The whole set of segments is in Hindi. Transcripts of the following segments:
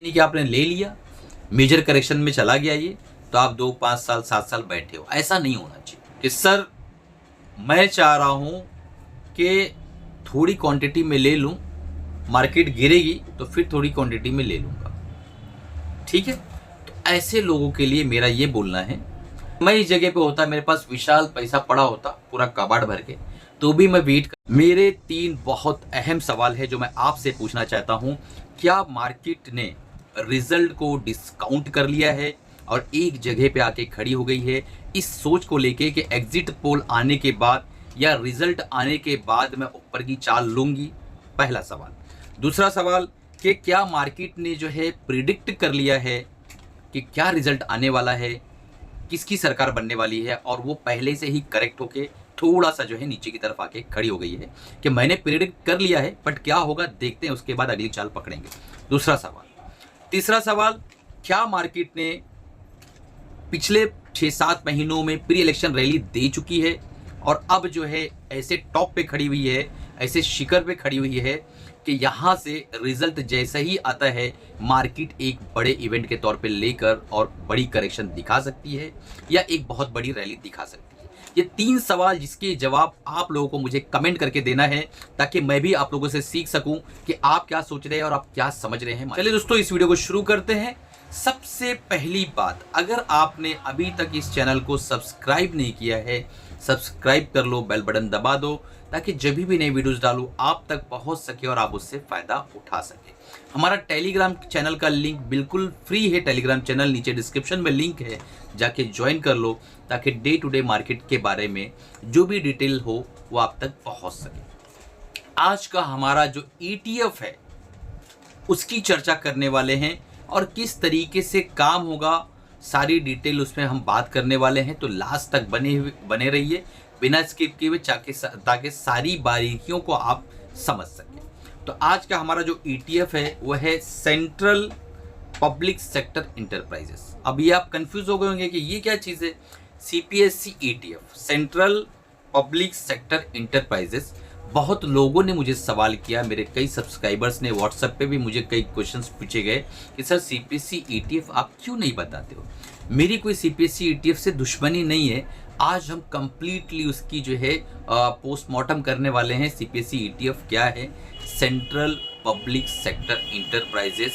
नहीं कि आपने ले लिया, मेजर करेक्शन में चला गया ये, तो आप 2, 5 साल, 7 साल बैठे हो। ऐसा नहीं होना चाहिए कि सर मैं चाह रहा हूँ कि थोड़ी क्वांटिटी में ले लूँ, मार्केट गिरेगी तो फिर थोड़ी क्वांटिटी में ले लूँगा। ठीक है? तो ऐसे लोगों के लिए मेरा ये बोलना है, मैं इस जगह पे होता, मेरे पास विशाल पैसा पड़ा होता पूरा कबाड़ भर के, तो भी मैं वेट कर। मेरे 3 बहुत अहम सवाल है जो मैं आपसे पूछना चाहता हूँ। क्या मार्केट ने रिजल्ट को डिस्काउंट कर लिया है और एक जगह पे आके खड़ी हो गई है इस सोच को लेके कि एग्जिट पोल आने के बाद या रिजल्ट आने के बाद मैं ऊपर की चाल लूंगी? पहला सवाल। दूसरा सवाल कि क्या मार्केट ने जो है प्रिडिक्ट कर लिया है कि क्या रिजल्ट आने वाला है, किसकी सरकार बनने वाली है, और वो पहले से ही करेक्ट होके थोड़ा सा जो है नीचे की तरफ आके खड़ी हो गई है कि मैंने प्रिडिक्ट कर लिया है, बट क्या होगा देखते हैं, उसके बाद अगली चाल पकड़ेंगे। दूसरा सवाल। तीसरा सवाल, क्या मार्केट ने पिछले 6-7 महीनों में प्री इलेक्शन रैली दे चुकी है और अब जो है ऐसे टॉप पे खड़ी हुई है, ऐसे शिखर पे खड़ी हुई है कि यहाँ से रिजल्ट जैसा ही आता है मार्केट एक बड़े इवेंट के तौर पे लेकर और बड़ी करेक्शन दिखा सकती है या एक बहुत बड़ी रैली दिखा सकती है? ये 3 सवाल जिसके जवाब आप लोगों को मुझे कमेंट करके देना है ताकि मैं भी आप लोगों से सीख सकूं कि आप क्या सोच रहे हैं और आप क्या समझ रहे हैं। चलिए दोस्तों, इस वीडियो को शुरू करते हैं। सबसे पहली बात, अगर आपने अभी तक इस चैनल को सब्सक्राइब नहीं किया है, सब्सक्राइब कर लो, बेल बटन दबा दो ताकि जब भी नई वीडियोस डालूं आप तक पहुंच सके और आप उससे फायदा उठा सके। हमारा टेलीग्राम चैनल का लिंक बिल्कुल फ्री है, टेलीग्राम चैनल नीचे डिस्क्रिप्शन में लिंक है, जाके ज्वाइन कर लो ताकि डे टू डे मार्केट के बारे में जो भी डिटेल हो वो आप तक पहुंच सके। आज का हमारा जो ETF है उसकी चर्चा करने वाले हैं और किस तरीके से काम होगा, सारी डिटेल उसमें हम बात करने वाले हैं। तो लास्ट तक बने रहिए बिना स्किप किए हुए ताकि सारी बारीकियों को आप समझ सकें। तो आज का हमारा जो ETF है वह है सेंट्रल पब्लिक सेक्टर इंटरप्राइजेस। अब ये आप कंफ्यूज हो गए होंगे कि ये क्या चीज़ है। CPSE ETF, central public sector enterprises. बहुत लोगों ने मुझे सवाल किया, मेरे कई सब्सक्राइबर्स ने व्हाट्सएप पे भी मुझे कई क्वेश्चंस पूछे गए कि सर CPSE ETF आप क्यों नहीं बताते हो। मेरी कोई CPSE ETF से दुश्मनी नहीं है। आज हम कंप्लीटली उसकी जो है पोस्टमार्टम करने वाले हैं। CPSE ETF क्या है? सेंट्रल पब्लिक सेक्टर इंटरप्राइजेस,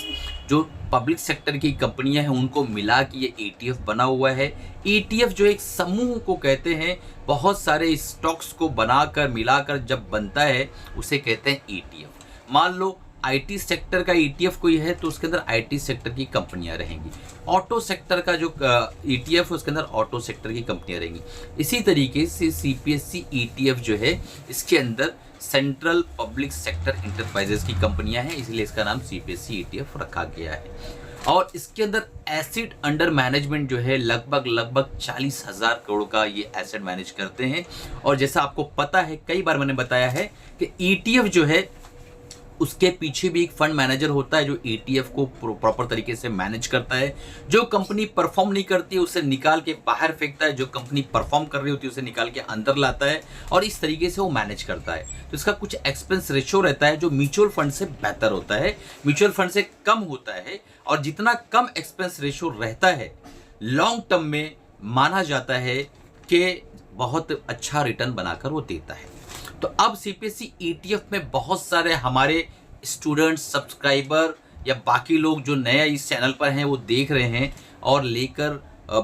जो पब्लिक सेक्टर की कंपनियां हैं उनको मिला के ये ETF बना हुआ है। ETF जो एक समूह को कहते हैं, बहुत सारे स्टॉक्स को बनाकर मिलाकर जब बनता है उसे कहते हैं ETF। मान लो IT सेक्टर का ETF कोई है तो उसके अंदर IT सेक्टर की कंपनियां रहेंगी। ऑटो सेक्टर का जो ETF है उसके अंदर ऑटो सेक्टर की कंपनियां रहेंगी। इसी तरीके से CPSE ETF जो है इसके अंदर सेंट्रल पब्लिक सेक्टर इंटरप्राइजेस की कंपनियां हैं, इसलिए इसका नाम CPSE ETF रखा गया है। और इसके अंदर एसेट अंडर मैनेजमेंट जो है लगभग 40,000 करोड़ का ये एसेट मैनेज करते हैं। और जैसा आपको पता है, कई बार मैंने बताया है कि ETF जो है उसके पीछे भी एक फंड मैनेजर होता है जो ETF को प्रॉपर तरीके से मैनेज करता है। जो कंपनी परफॉर्म नहीं करती है उसे निकाल के बाहर फेंकता है, जो कंपनी परफॉर्म कर रही होती है उसे निकाल के अंदर लाता है और इस तरीके से वो मैनेज करता है। तो इसका कुछ एक्सपेंस रेशियो रहता है जो म्यूचुअल फंड से बेहतर होता है, म्यूचुअल फंड से कम होता है। और जितना कम एक्सपेंस रेशियो रहता है लॉन्ग टर्म में माना जाता है कि बहुत अच्छा रिटर्न बनाकर वो देता है। तो अब CPSE ETF में बहुत सारे हमारे स्टूडेंट्स, सब्सक्राइबर या बाकी लोग जो नए इस चैनल पर हैं वो देख रहे हैं और लेकर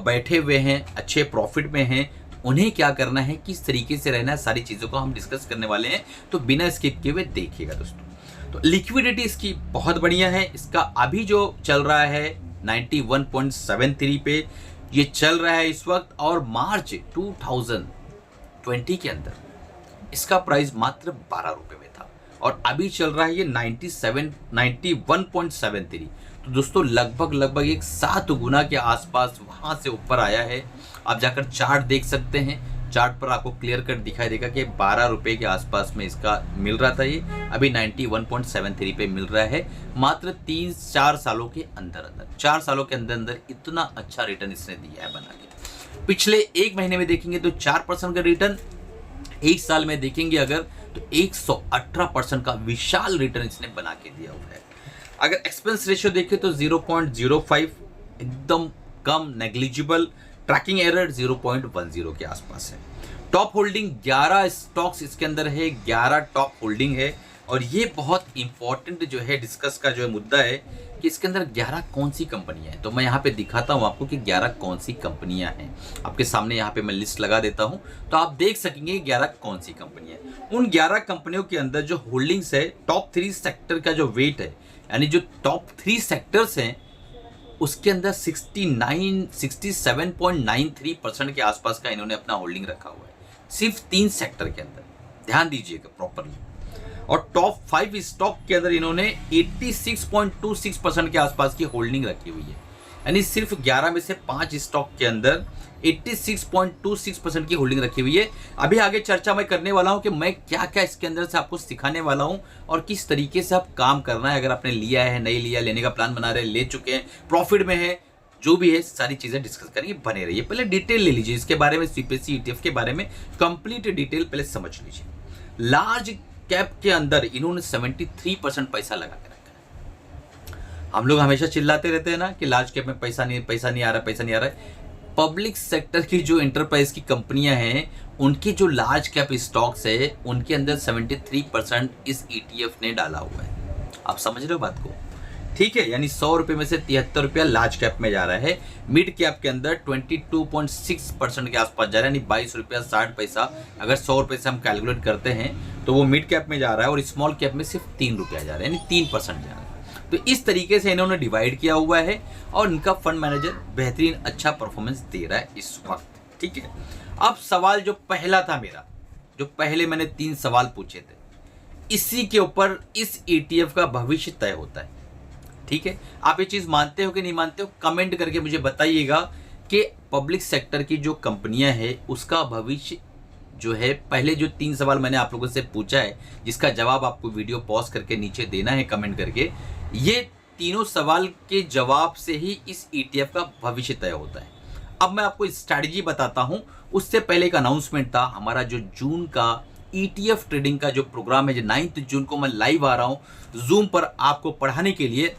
बैठे हुए हैं, अच्छे प्रॉफिट में हैं। उन्हें क्या करना है, किस तरीके से रहना है, सारी चीज़ों को हम डिस्कस करने वाले हैं। तो बिना स्किप किए हुए देखिएगा दोस्तों। तो लिक्विडिटी इसकी बहुत बढ़िया है। इसका अभी जो चल रहा है 91.73 पे ये चल रहा है इस वक्त, और मार्च 2020 के अंदर इसका प्राइस मात्र 12 रुपये में था और अभी चल रहा है ये 91.73। तो दोस्तों लगभग एक 7 गुना के आसपास वहाँ से ऊपर आया है। आप जाकर चार्ट देख सकते हैं, चार्ट पर आपको क्लियर कट दिखाई देगा कि 12 रुपये के आसपास में इसका मिल रहा था, ये अभी 91.73 पे मिल रहा है। मात्र 3-4 सालों के अंदर 4 सालों के अंदर इतना अच्छा रिटर्न इसने दिया है बना के। पिछले 1 महीने में देखेंगे तो 4% का रिटर्न, 1 साल में देखेंगे अगर तो 118% का विशाल रिटर्न इसने बना के दिया हुआ है। अगर एक्सपेंस रेशियो देखें तो 0.05 एकदम कम, नेग्लिजिबल। ट्रैकिंग एरर 0.10 के आसपास है। टॉप होल्डिंग 11 स्टॉक्स इसके अंदर है, 11 टॉप होल्डिंग है। और ये बहुत इंपॉर्टेंट जो है डिस्कस का जो है मुद्दा है कि इसके अंदर 11 कौन सी कंपनियां हैं। तो मैं यहाँ पे दिखाता हूँ आपको कि 11 कौन सी कंपनियां हैं। आपके सामने यहाँ पे मैं लिस्ट लगा देता हूँ तो आप देख सकेंगे 11 कौन सी कंपनियां हैं। उन 11 कंपनियों के अंदर जो होल्डिंग्स है, टॉप 3 सेक्टर का जो वेट है, यानी जो टॉप 3 सेक्टर्स हैं उसके अंदर 67.93% के आसपास का इन्होंने अपना होल्डिंग रखा हुआ है, सिर्फ 3 सेक्टर के अंदर। ध्यान दीजिएगा प्रॉपरली। और टॉप 5 स्टॉक के अंदर इन्होंने 86.26% के आसपास की होल्डिंग रखी हुई है, यानी सिर्फ 11 में से 5 स्टॉक के अंदर 86.26% की होल्डिंग रखी हुई है। अभी आगे चर्चा मैं करने वाला हूं कि मैं क्या क्या इसके अंदर से आपको सिखाने वाला हूं और किस तरीके से आप काम करना है। अगर आपने लिया है, नहीं लिया, लेने का प्लान बना रहे हैं, ले चुके हैं, प्रॉफिट में है, जो भी है सारी चीजें डिस्कस करेंगे, बने रहिए। पहले डिटेल ले लीजिए इसके बारे में, सीपीएससी ईटीएफ के बारे में कंप्लीट डिटेल पहले समझ लीजिए। लार्ज कैप के अंदर इन्होंने 73% पैसा लगा के रखा है। हम लोग हमेशा चिल्लाते रहते हैं ना कि लार्ज कैप में पैसा नहीं आ रहा है। पब्लिक सेक्टर की जो एंटरप्राइज की कंपनियां हैं उनके जो लार्ज कैप स्टॉक्स है उनके अंदर 73% इस ईटीएफ ने डाला हुआ है। आप समझ रहे हो बात को? ठीक है, यानी 100 रुपए में से 73 रुपया लार्ज कैप में जा रहा है। मिड कैप के अंदर 22.6% के आसपास जा रहा है, यानी 22 रुपया 60 पैसा। अगर 100 रुपए से हम कैलकुलेट करते हैं तो वो मिड कैप में जा रहा है और स्मॉल कैप में सिर्फ 3 रुपया जा रहा है, यानी 3% जा रहा है। तो इस तरीके से इन्होंने डिवाइड किया हुआ है और इनका फंड मैनेजर बेहतरीन अच्छा परफॉर्मेंस दे रहा है इस वक्त। ठीक है, अब सवाल जो पहला था मेरा, जो पहले मैंने 3 सवाल पूछे थे, इसी के ऊपर इस ईटीएफ का भविष्य तय होता है। ठीक है, आप ये चीज मानते हो कि नहीं मानते हो, कमेंट करके मुझे बताइएगा कि पब्लिक सेक्टर की जो कंपनियां हैं उसका भविष्य जो है। पहले जो 3 सवाल मैंने आप लोगों से पूछा है जिसका जवाब आपको वीडियो पॉज करके नीचे देना है कमेंट करके, ये तीनों सवाल के जवाब से ही इस ईटीएफ का भविष्य तय होता है। अब मैं आपको स्ट्रैटेजी बताता हूं, उससे पहले एक अनाउंसमेंट था। हमारा जो जून का ईटीएफ ट्रेडिंग का जो प्रोग्राम है, जो 9 जून को मैं लाइव आ रहा हूं जूम पर आपको पढ़ाने के लिए,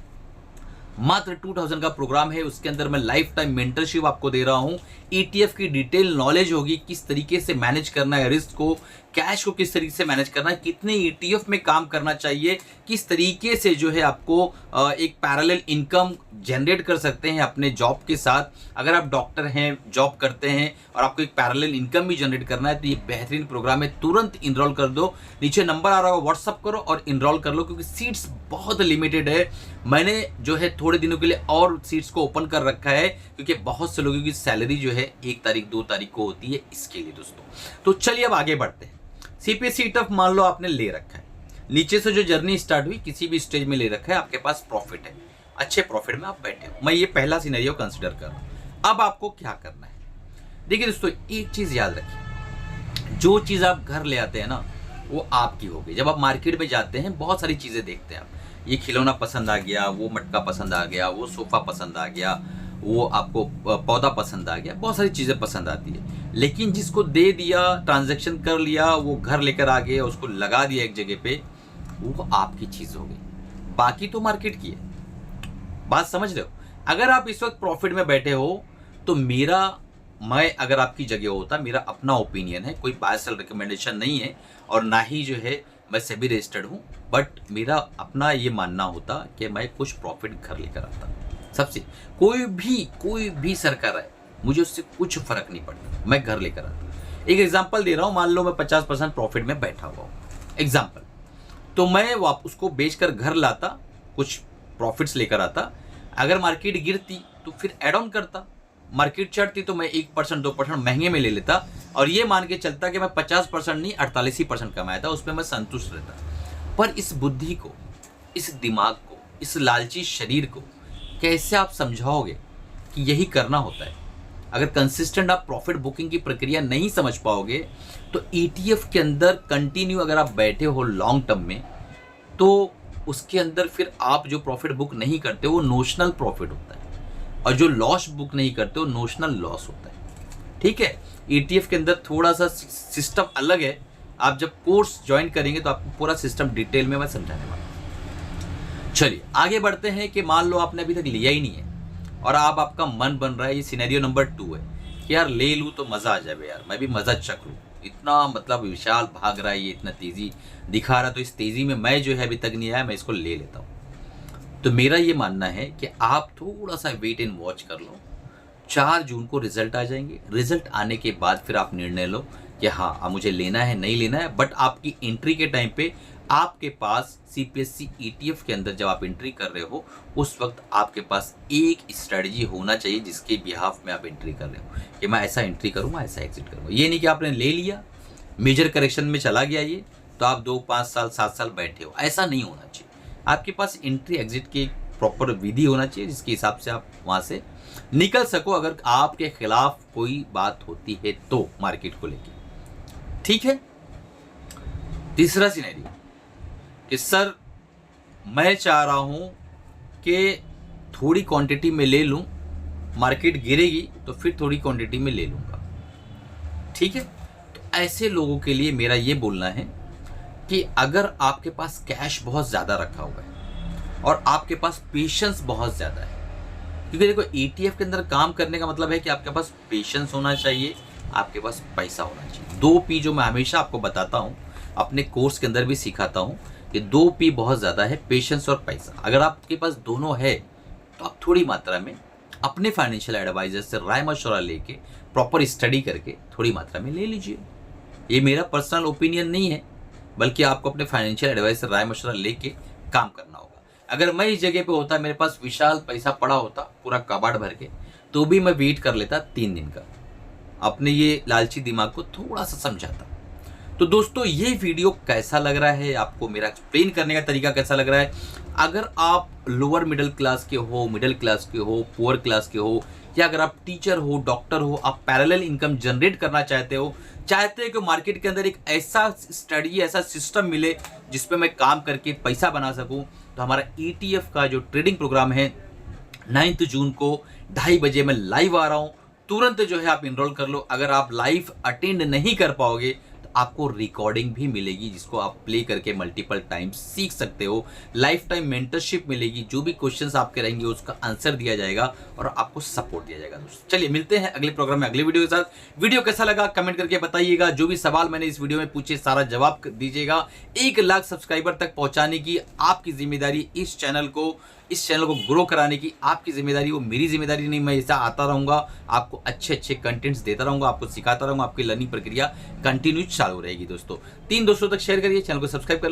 मात्र 2000 का प्रोग्राम है। उसके अंदर मैं लाइफ टाइम मेंटरशिप आपको दे रहा हूं। ईटीएफ की डिटेल नॉलेज होगी, किस तरीके से मैनेज करना है रिस्क को, कैश को किस तरीके से मैनेज करना है, कितने ईटीएफ में काम करना चाहिए, किस तरीके से जो है आपको एक पैरेलल इनकम जनरेट कर सकते हैं अपने जॉब के साथ। अगर आप डॉक्टर हैं, जॉब करते हैं और आपको एक पैरेलल इनकम भी जनरेट करना है तो ये बेहतरीन प्रोग्राम है। तुरंत इनरोल कर दो, नीचे नंबर आ रहा होगा, व्हाट्सअप करो और इनरोल कर लो, क्योंकि सीट्स बहुत लिमिटेड है। मैंने जो है थोड़े दिनों के लिए और सीट्स को ओपन कर रखा है, क्योंकि बहुत से लोगों की सैलरी जो है 1 तारीख 2 तारीख को होती है, इसके लिए दोस्तों। तो चलिए अब आगे बढ़ते हैं। सीपीएससी ईटीएफ मान लो आपने ले रखा है, नीचे से जो जर्नी स्टार्ट हुई किसी भी स्टेज में ले रखा है, आपके पास प्रॉफिट है, अच्छे प्रॉफिट में आप बैठे हो। मैं ये पहला सिनेरियो कंसिडर कर रहा हूं। अब आपको क्या करना है, देखिए दोस्तों, एक चीज याद रखिए, जो चीज आप घर ले आते हैं ना वो आपकी होगी। जब आप मार्केट में जाते हैं बहुत सारी चीजें देखते हैं आप, ये खिलौना पसंद आ गया, वो मटका पसंद आ गया, वो सोफा पसंद आ गया, वो आपको पौधा पसंद आ गया, बहुत सारी चीजें पसंद आती है। लेकिन जिसको दे दिया, ट्रांजैक्शन कर लिया, वो घर लेकर आ गए, उसको लगा दिया एक जगह पे, वो आपकी चीज हो गई, बाकी तो मार्केट की है। बात समझ रहे हो? अगर आप इस वक्त प्रॉफिट में बैठे हो तो मैं अगर आपकी जगह होता, मेरा अपना ओपिनियन है, कोई बायसल रिकमेंडेशन नहीं है और ना ही जो है मैं सेबी रजिस्टर्ड हूं, बट मेरा अपना ये मानना होता कि मैं कुछ प्रॉफिट घर लेकर आता। सबसे कोई भी सरकार है, मुझे उससे कुछ फर्क नहीं पड़ता, मैं घर लेकर आता। एक एग्जांपल दे रहा हूं, मान लो मैं 50% प्रॉफिट में बैठा हुआ हूं एग्जांपल, तो मैं उसको बेचकर घर लाता, कुछ प्रॉफिट्स लेकर आता। अगर मार्केट गिरती तो फिर एड ऑन करता, मार्केट चढ़ती तो मैं 1% 2% महंगे में ले लेता और ये मान के चलता कि मैं 50% नहीं 48% कमाया था, उसमें मैं संतुष्ट रहता। पर इस बुद्धि को, इस दिमाग को, इस लालची शरीर को कैसे आप समझाओगे कि यही करना होता है? अगर कंसिस्टेंट आप प्रॉफिट बुकिंग की प्रक्रिया नहीं समझ पाओगे तो ईटीएफ के अंदर कंटिन्यू अगर आप बैठे हो लॉन्ग टर्म में, तो उसके अंदर फिर आप जो प्रॉफिट बुक नहीं करते वो नोशनल प्रॉफिट होता है और जो लॉस बुक नहीं करते वो नोशनल लॉस होता है। ठीक है, ईटीएफ के अंदर थोड़ा सा सिस्टम अलग है। आप जब कोर्स ज्वाइन करेंगे तो आपको पूरा सिस्टम डिटेल में मैं समझाने वाला हूं। चलिए आगे बढ़ते हैं कि मान लो आपने अभी तक लिया ही नहीं है और आपका मन बन रहा है, ये सिनेरियो नंबर 2 है कि यार ले लूँ तो मज़ा आ जाए, यार मैं भी मज़ा चख लूँ। इतना मतलब विशाल भाग रहा है, ये इतना तेज़ी दिखा रहा है, तो इस तेज़ी में मैं जो है अभी तक नहीं आया, मैं इसको ले लेता हूँ। तो मेरा ये मानना है कि आप थोड़ा सा वेट एंड वॉच कर लो। 4 जून को रिजल्ट आ जाएंगे। रिजल्ट आने के बाद फिर आप निर्णय लो कि हाँ अब मुझे लेना है नहीं लेना है। बट आपकी एंट्री के टाइम पे आपके पास सीपीएससी ईटीएफ के अंदर जब आप एंट्री कर रहे हो उस वक्त आपके पास एक स्ट्रेटजी होना चाहिए जिसके बिहाफ में आप एंट्री कर रहे हो कि मैं ऐसा एंट्री करूँगा, ऐसा एग्जिट करूँगा। ये नहीं कि आपने ले लिया, मेजर करेक्शन में चला गया ये, तो आप 2, 5 साल 7 साल बैठे हो, ऐसा नहीं होना चाहिए। आपके पास एंट्री एग्जिट की एक प्रॉपर विधि होना चाहिए जिसके हिसाब से आप वहाँ से निकल सको अगर आपके खिलाफ कोई बात होती है तो मार्केट को लेके। ठीक है। तीसरा सिनेरियो कि सर मैं चाह रहा हूं कि थोड़ी क्वांटिटी में ले लूं, मार्केट गिरेगी तो फिर थोड़ी क्वांटिटी में ले लूंगा। ठीक है। तो ऐसे लोगों के लिए मेरा ये बोलना है कि अगर आपके पास कैश बहुत ज़्यादा रखा हुआ है और आपके पास पेशेंस बहुत ज़्यादा है, क्योंकि देखो ईटीएफ के अंदर काम करने का मतलब है कि आपके पास पेशेंस होना चाहिए, आपके पास पैसा होना चाहिए। 2 P जो मैं हमेशा आपको बताता हूँ, अपने कोर्स के अंदर भी सिखाता हूँ कि 2 P बहुत ज़्यादा है, पेशेंस और पैसा। अगर आपके पास दोनों है तो आप थोड़ी मात्रा में अपने फाइनेंशियल एडवाइजर से राय मशवरा लेके प्रॉपर स्टडी करके थोड़ी मात्रा में ले लीजिए। ये मेरा पर्सनल ओपिनियन नहीं है, बल्कि आपको अपने फाइनेंशियल एडवाइजर से राय मशवरा लेके काम करना होगा। अगर मैं इस जगह पे होता, मेरे पास विशाल पैसा पड़ा होता पूरा कबाड़ भर के, तो भी मैं वेट कर लेता 3 दिन का, अपने ये लालची दिमाग को थोड़ा सा समझाता। तो दोस्तों ये वीडियो कैसा लग रहा है आपको, मेरा एक्सप्लेन करने का तरीका कैसा लग रहा है? अगर आप लोअर मिडिल क्लास के हो, मिडिल क्लास के हो, पुअर क्लास के हो, या अगर आप टीचर हो, डॉक्टर हो, आप पैरेलल इनकम जनरेट करना चाहते हो कि मार्केट के अंदर एक ऐसा स्टडी, ऐसा सिस्टम मिले जिस पे मैं काम करके पैसा बना सकूं, तो हमारा ईटीएफ का जो ट्रेडिंग प्रोग्राम है 9 जून को 2:30 बजे मैं लाइव आ रहा हूं। तुरंत जो है आप इनरोल कर लो। अगर आप लाइव अटेंड नहीं कर पाओगे तो आपको रिकॉर्डिंग भी मिलेगी जिसको आप प्ले करके मल्टीपल टाइम्स सीख सकते हो। लाइफ टाइम मेंटरशिप मिलेगी, जो भी क्वेश्चंस आपके रहेंगे उसका आंसर दिया जाएगा और आपको सपोर्ट दिया जाएगा। दोस्तों चलिए मिलते हैं अगले प्रोग्राम में अगले वीडियो के साथ। वीडियो कैसा लगा कमेंट करके बताइएगा। जो भी सवाल मैंने इस वीडियो में पूछे सारा जवाब दीजिएगा। 1 लाख सब्सक्राइबर तक पहुंचाने की आपकी जिम्मेदारी, इस चैनल को ग्रो कराने की आपकी जिम्मेदारी, वो मेरी जिम्मेदारी नहीं। मैं ऐसा आता रहूंगा, आपको अच्छे कंटेंट्स देता रहूंगा, आपको सिखाता रहूंगा, आपकी लर्निंग प्रक्रिया कंटिन्यू चालू रहेगी। दोस्तों 3 दोस्तों तक शेयर करिए, चैनल को सब्सक्राइब कर